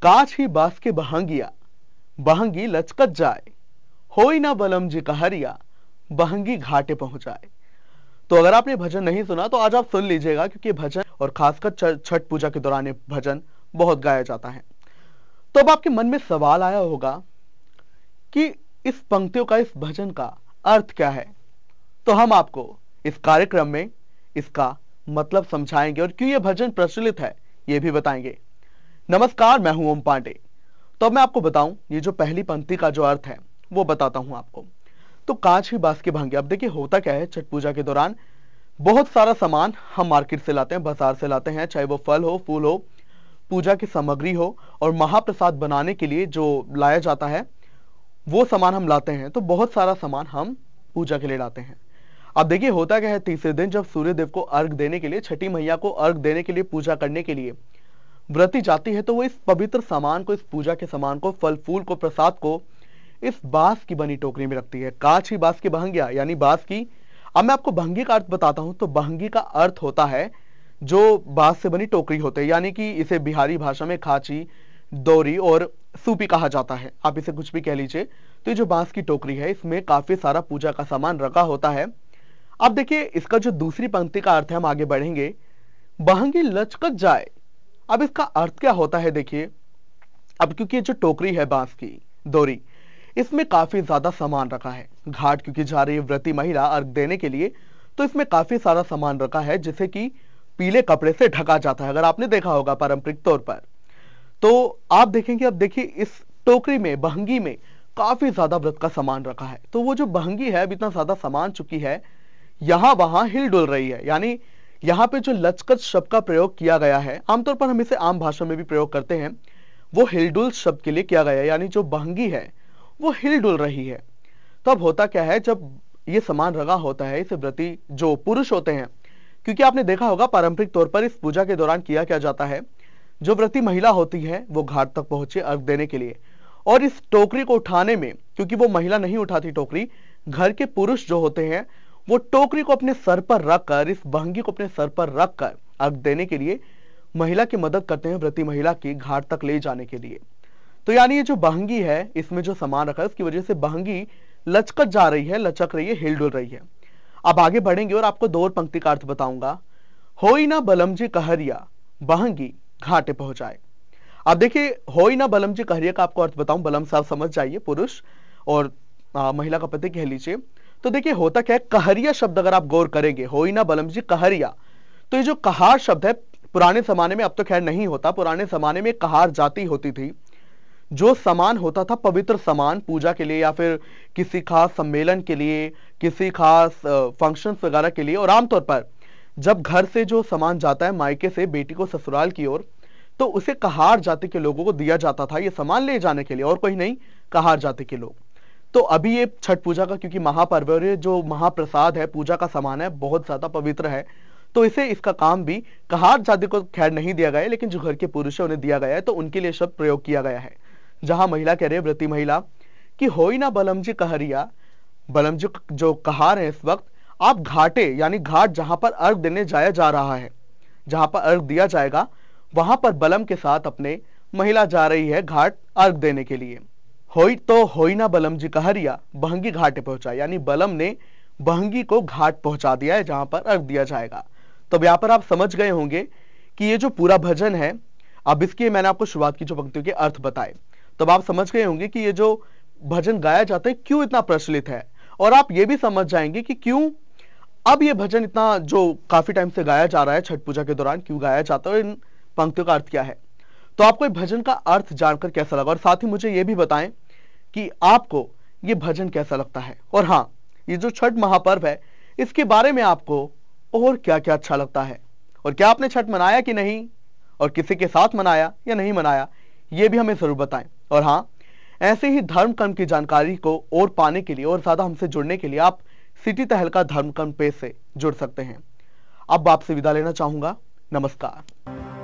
काछ ही बास के बहंगिया, बहंगी लचकत जाए, होई ना बलम जी कहरिया, बहंगी घाटे पहुंचाए। तो अगर आपने भजन नहीं सुना तो आज आप सुन लीजिएगा, क्योंकि भजन और खासकर छठ पूजा के दौरान ये भजन बहुत गाया जाता है। तो अब आपके मन में सवाल आया होगा कि इस पंक्तियों का, इस भजन का अर्थ क्या है। तो हम आपको इस कार्यक्रम में इसका मतलब समझाएंगे और क्यों यह भजन प्रचलित है यह भी बताएंगे। नमस्कार, मैं हूं ओम पांडे। तो अब मैं आपको बताऊं, ये जो पहली पंक्ति का जो अर्थ है वो बताता हूं आपको। तो कांच ही बास की भांगी, अब देखिए होता क्या है, छठ पूजा के दौरान बहुत सारा सामान हम मार्केट से लाते हैं, बाजार से लाते हैं, चाहे वो फल हो, फूल हो, पूजा की सामग्री हो, और महाप्रसाद बनाने के लिए जो लाया जाता है वो सामान हम लाते हैं। तो बहुत सारा सामान हम पूजा के लिए लाते हैं। अब देखिए होता क्या है, तीसरे दिन जब सूर्य देव को अर्घ देने के लिए, छठी मैया को अर्घ देने के लिए, पूजा करने के लिए व्रती जाती है, तो वो इस पवित्र सामान को, इस पूजा के सामान को, फल फूल को, प्रसाद को इस बांस की बनी टोकरी में रखती है। कांच ही बास की बहंगिया, यानी बांस की। अब मैं आपको बहंगी का अर्थ बताता हूं। तो बहंगी का अर्थ होता है जो बांस से बनी टोकरी होते हैं, यानी कि इसे बिहारी भाषा में खाची, दोरी और सूपी कहा जाता है। आप इसे कुछ भी कह लीजिए। तो ये जो बांस की टोकरी है, इसमें काफी सारा पूजा का सामान रखा होता है। अब देखिए इसका जो दूसरी पंक्ति का अर्थ है, हम आगे बढ़ेंगे, बहंगी लचकत जाए। अब इसका अर्थ क्या होता है, देखिए। अब क्योंकि जो टोकरी है बांस की, दोरी, इसमें काफी ज्यादा सामान रखा है। घाट क्योंकि जा रही है व्रती महिला अर्घ देने के लिए, तो इसमें काफी सारा सामान रखा है, जिसे कि पीले कपड़े से ढका जाता है, अगर आपने देखा होगा पारंपरिक तौर पर। तो आप देखेंगे, अब देखिए इस टोकरी में, बहंगी में काफी ज्यादा व्रत का सामान रखा है। तो वो जो बहंगी है, अब इतना ज्यादा सामान चुकी है, यहां वहां हिल डुल रही है। यानी यहां पे जो लचकत शब्द का प्रयोग किया गया है, आमतौर पर हम इसे आम भाषा में भी प्रयोग करते हैं, वो हिलडुल शब्द के लिए किया गया है। यानी जो बहंगी है वो हिल डुल रही है। तो अब होता क्या है, जब ये सामान रखा होता है, इसे व्रती जो पुरुष होते हैं, क्योंकि आपने देखा होगा पारंपरिक तौर पर इस पूजा के दौरान किया क्या जाता है, जो व्रती महिला होती है वो घाट तक पहुंचे अर्घ देने के लिए, और इस टोकरी को उठाने में, क्योंकि वो महिला नहीं उठाती टोकरी, घर के पुरुष जो होते हैं वो टोकरी को अपने सर पर रखकर, इस बहंगी को अपने सर पर रखकर अर्घ देने के लिए महिला की मदद करते हैं, व्रती महिला की घाट तक ले जाने के लिए। तो यानी ये जो बहंगी है, इसमें जो सामान रखा है, उसकी वजह से बहंगी लचकत जा रही है, लचक रही है, हिल डुल रही है। अब आगे बढ़ेंगे और आपको दो और पंक्ति का अर्थ बताऊंगा। होई ना बलम जी कहरिया, बहंगी घाटे पहुंचाए। अब देखिए होई ना बलम जी कहरिया का आपको अर्थ बताऊं, बलम साहब समझ जाइए, पुरुष, और महिला का पति कह लीजिए। तो देखिए होता क्या है, कहरिया शब्द अगर आप गौर करेंगे, होई ना बलम जी कहरिया, तो ये जो कहार शब्द है, पुराने जमाने में, अब तो खैर नहीं होता, पुराने जमाने में कहार जाति होती थी। जो सामान होता था, पवित्र सामान पूजा के लिए या फिर किसी खास सम्मेलन के लिए, किसी खास फंक्शंस वगैरह के लिए, और आमतौर पर जब घर से जो सामान जाता है मायके से बेटी को ससुराल की ओर, तो उसे कहार जाति के लोगों को दिया जाता था ये सामान ले जाने के लिए, और कोई नहीं, कहार जाति के लोग। तो अभी ये छठ पूजा का क्योंकि महापर्व है, और ये जो महाप्रसाद है, पूजा का सामान है, बहुत ज्यादा पवित्र है, तो इसे, इसका काम भी कहार जाति को खैर नहीं दिया गया है, लेकिन जो घर के पुरुष है उन्हें दिया गया है। तो उनके लिए शब्द प्रयोग किया गया है, जहां महिला कह रही है, व्रती महिला, कि होई ना बलम जी कहरिया, बलम जी जो कहार है इस वक्त, आप घाटे, यानी घाट जहां पर अर्घ देने जाया जा रहा है, जहां पर अर्घ दिया जाएगा, वहां पर बलम के साथ अपने महिला जा रही है घाट अर्घ देने के लिए। होई तो होई ना बलम जी कहरिया, बहंगी घाटे पहुंचा, यानी बलम ने बहंगी को घाट पहुंचा दिया है जहां पर अर्घ दिया जाएगा। तो यहां पर आप समझ गए होंगे कि ये जो पूरा भजन है, अब इसकी मैंने आपको शुरुआत की जो पंक्तियों के अर्थ बताए, तब आप समझ गए होंगे कि ये जो भजन गाया जाता है क्यों इतना प्रचलित है, और आप ये भी समझ जाएंगे कि क्यों अब ये भजन इतना, जो काफी टाइम से गाया जा रहा है छठ पूजा के दौरान, क्यों गाया जाता है, इन पंक्तियों का अर्थ क्या है। तो आपको ये भजन का अर्थ जानकर कैसा लगा, और साथ ही मुझे ये भी बताएं कि आपको ये भजन कैसा लगता है। और हाँ, ये जो छठ महापर्व है, इसके बारे में आपको और क्या क्या अच्छा लगता है, और क्या आपने छठ मनाया कि नहीं, और किसी के साथ मनाया या नहीं मनाया, ये भी हमें जरूर बताएं। और हाँ, ऐसे ही धर्म कर्म की जानकारी को और पाने के लिए, और ज्यादा हमसे जुड़ने के लिए, आप सिटी तहलका धर्म कर्म पेज से जुड़ सकते हैं। अब आपसे विदा लेना चाहूंगा। नमस्कार।